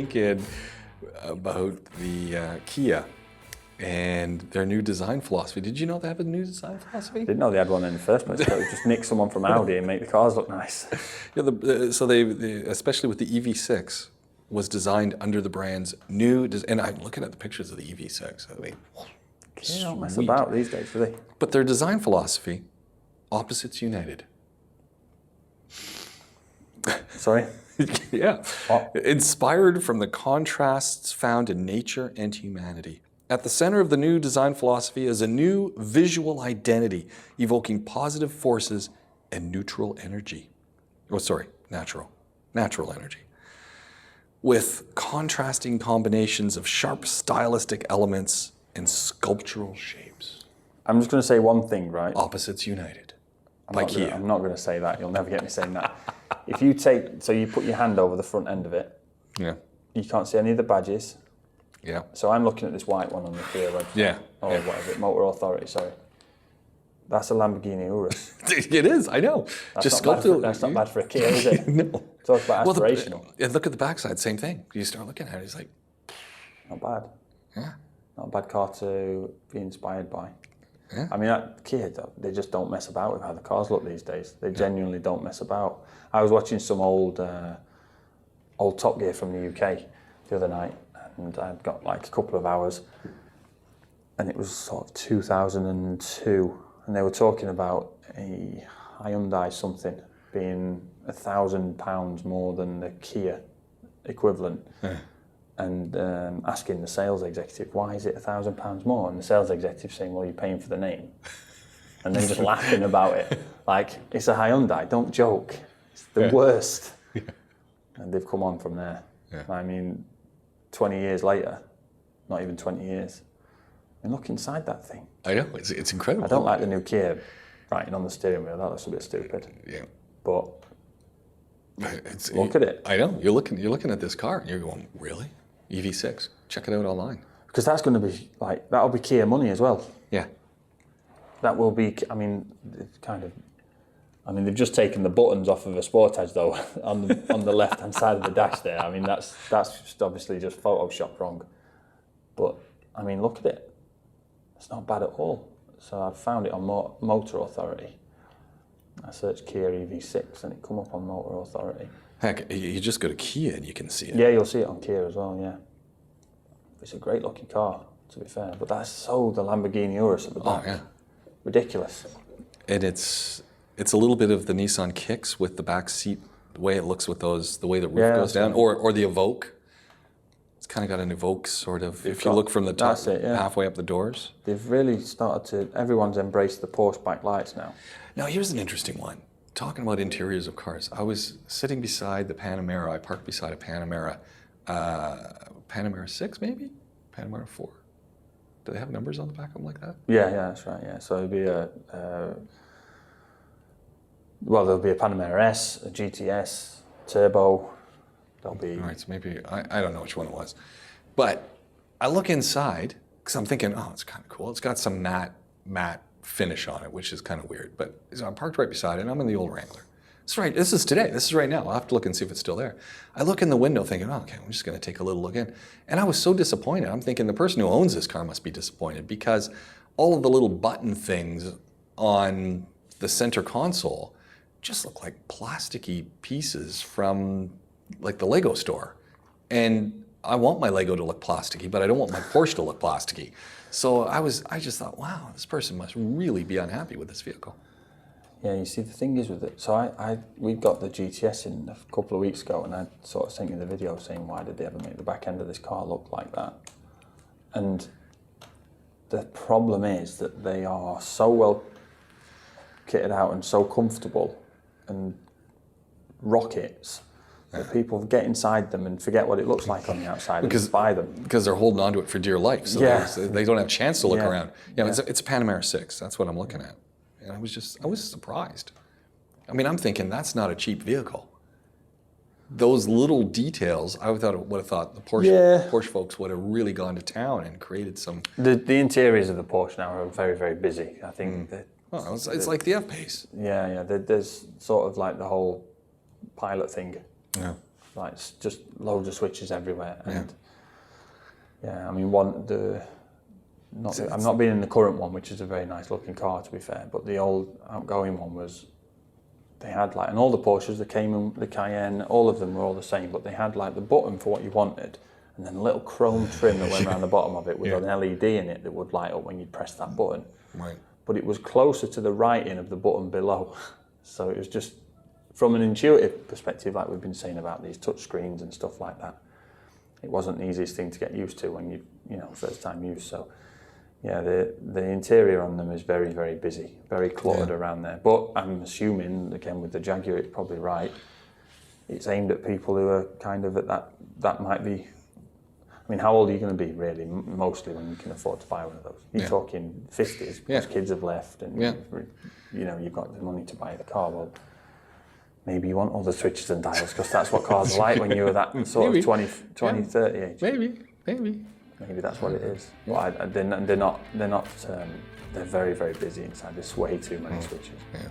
LinkedIn about the Kia and their new design philosophy. Did you know they have a new design philosophy? I didn't know they had one in the first place. But just nick someone from Audi and make the cars look nice. Yeah, so they, especially with the EV6, was designed under the brand's new, and I'm looking at the pictures of the EV6. I mean, They don't mess about these days, do they? But their design philosophy, opposites united. Sorry? Yeah. What? Inspired from the contrasts found in nature and humanity. At the center of the new design philosophy is a new visual identity, evoking positive forces and neutral energy. Oh, sorry, natural energy. With contrasting combinations of sharp stylistic elements and sculptural shapes. I'm just going to say one thing, right? Opposites united. By Kia. I'm not going to say that. You'll never get me saying that. If you you put your hand over the front end of it. Yeah. You can't see any of the badges. Yeah. So I'm looking at this white one on the Kia website. Yeah. Or what is it? Motor Authority, sorry. That's a Lamborghini Urus. It is, I know. That's not bad for a Kia, is it? No. Talk about aspirational. And look at the backside, same thing. You start looking at it, it's like... Not bad. Yeah. Not a bad car to be inspired by. Yeah. I mean, Kia, they just don't mess about with how the cars look these days. They genuinely don't mess about. I was watching some old Top Gear from the UK the other night, and I'd got like a couple of hours, and it was sort of 2002, and they were talking about a Hyundai something being £1,000 more than the Kia equivalent. Yeah. And asking the sales executive, why is it £1,000 more? And the sales executive saying, well, you're paying for the name. And then just laughing about it. Like, it's a Hyundai, don't joke. It's the worst. Yeah. And they've come on from there. Yeah. I mean, 20 years later, not even 20 years. And look inside that thing. I know, it's incredible. I don't like the new Kia writing on the steering wheel. That looks a bit stupid. Yeah. But look at it. I know, you're looking at this car and you're going, really? EV6, check it out online. Because that's going to be like, that'll be Kia money as well. Yeah. That will be, I mean, they've just taken the buttons off of a Sportage though, on the left-hand side of the dash there. I mean, that's just obviously just Photoshopped wrong. But, I mean, look at it. It's not bad at all. So I found it on Motor Authority. I searched Kia EV6 and it come up on Motor Authority. Heck, you just go to Kia and you can see it. Yeah, you'll see it on Kia as well, yeah. It's a great looking car, to be fair, but that's so the Lamborghini Urus at the back. Oh, yeah. Ridiculous. And it's a little bit of the Nissan Kicks with the back seat, the way it looks with those, the way the roof goes down, or the Evoque. It's kind of got an Evoque sort of, if you look from the top, halfway up the doors. They've really started to, everyone's embraced the Porsche backlights now. Now here's an interesting one. Talking about interiors of cars, I was sitting beside the Panamera. I parked beside a Panamera. Panamera 6 maybe? Panamera 4. Do they have numbers on the back of them like that? Yeah, that's right, yeah. So it'll be there'll be a Panamera S, a GTS, Turbo. There'll be... All right, so maybe, I don't know which one it was. But I look inside, because I'm thinking, oh, it's kind of cool. It's got some matte finish on it, which is kind of weird. But I'm parked right beside it, and I'm in the old Wrangler. That's right, this is today, this is right now. I'll have to look and see if it's still there. I look in the window thinking, oh, okay, I'm just gonna take a little look in. And I was so disappointed. I'm thinking the person who owns this car must be disappointed because all of the little button things on the center console just look like plasticky pieces from like the Lego store. And I want my Lego to look plasticky, but I don't want my Porsche to look plasticky. So I just thought, wow, this person must really be unhappy with this vehicle. Yeah, you see, the thing is with it, so we got the GTS in a couple of weeks ago, and I sort of sent you the video saying, why did they ever make the back end of this car look like that? And the problem is that they are so well kitted out and so comfortable and rockets that people get inside them and forget what it looks like on the outside and just buy them. Because they're holding on to it for dear life, so they don't have a chance to look around. Yeah, it's a Panamera 6, that's what I'm looking at. And I was surprised. I mean, I'm thinking that's not a cheap vehicle. Those little details, I would have thought the Porsche folks would have really gone to town and created some. The interiors of the Porsche now are very, very busy. I think. Well, it's like the F-Pace. Yeah. There's sort of like the whole pilot thing. Yeah. like just loads of switches everywhere. And I mean, I've not been in the current one, which is a very nice looking car to be fair, but the old outgoing one was, they had like, and all the Porsches, the Cayman, the Cayenne, all of them were all the same, but they had like the button for what you wanted, and then a little chrome trim that went around the bottom of it with an LED in it that would light up when you press that button. Right. But it was closer to the writing of the button below. So it was just, from an intuitive perspective, like we've been saying about these touch screens and stuff like that, it wasn't the easiest thing to get used to when you know, first time use. So yeah, the interior on them is very, very busy, very cluttered around there. But I'm assuming, again, with the Jaguar, it's probably right. It's aimed at people who are kind of at that might be, I mean, how old are you going to be, really, mostly, when you can afford to buy one of those? You're talking 50s, because kids have left, and you know, you've got the money to buy the car. Well, maybe you want all the switches and dials, because that's what cars are like when you were that sort of 20, 30 age. Maybe that's what it is. But they're not. They're very, very busy inside. There's way too many switches. Yeah.